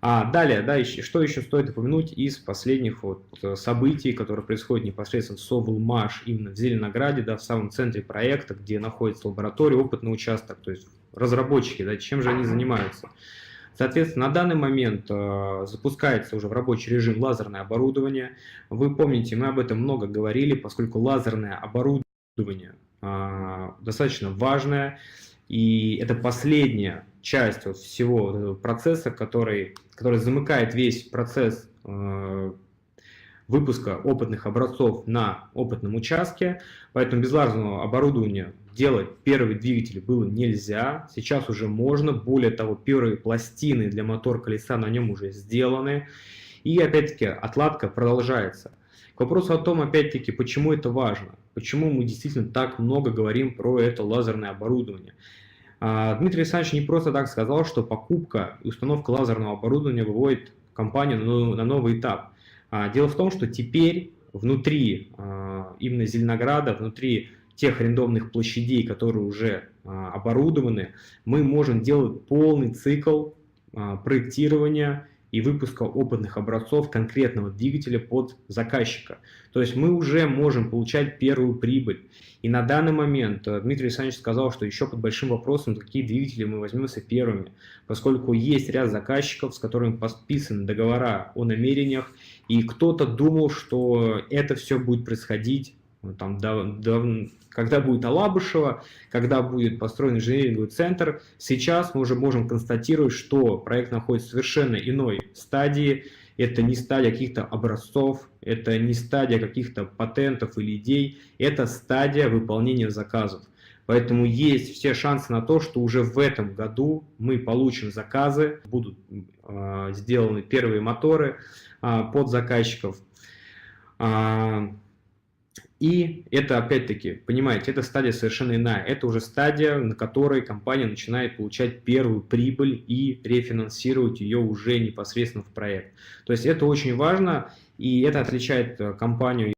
Далее, да, что еще стоит упомянуть из последних событий, которые происходят непосредственно в Совлмаш, именно в Зеленограде, да, в самом центре проекта, где находится лаборатория, опытный участок, то есть разработчики, да, чем же они занимаются. Соответственно, на данный момент запускается уже в рабочий режим лазерное оборудование. Вы помните, мы об этом много говорили, поскольку лазерное оборудование достаточно важное, и это последняя часть всего этого процесса, который замыкает весь процесс выпуска опытных образцов на опытном участке, поэтому без лазерного оборудования делать первый двигатель было нельзя, сейчас уже можно, более того, первые пластины для мотора колеса на нем уже сделаны, и опять-таки отладка продолжается. К вопросу о том, опять-таки, почему это важно, почему мы действительно так много говорим про это лазерное оборудование. Дмитрий Александрович не просто так сказал, что покупка и установка лазерного оборудования выводит компанию на новый этап. Дело в том, что теперь внутри именно Зеленограда, внутри тех арендованных площадей, которые уже оборудованы, мы можем делать полный цикл проектирования и выпуска опытных образцов конкретного двигателя под заказчика. То есть мы уже можем получать первую прибыль. И на данный момент Дмитрий Александрович сказал, что еще под большим вопросом, какие двигатели мы возьмемся первыми, поскольку есть ряд заказчиков, с которыми подписаны договора о намерениях, и кто-то думал, что это все будет происходить там, когда будет Алабышева, когда будет построен инженеринговый центр. Сейчас мы уже можем констатировать, что проект находится в совершенно иной стадии. Это не стадия каких-то образцов, это не стадия каких-то патентов или идей, это стадия выполнения заказов. Поэтому есть все шансы на то, что уже в этом году мы получим заказы, будут сделаны первые моторы под заказчиков. И это, опять-таки, понимаете, это стадия совершенно иная. Это уже стадия, на которой компания начинает получать первую прибыль и рефинансировать ее уже непосредственно в проект. То есть это очень важно, и это отличает компанию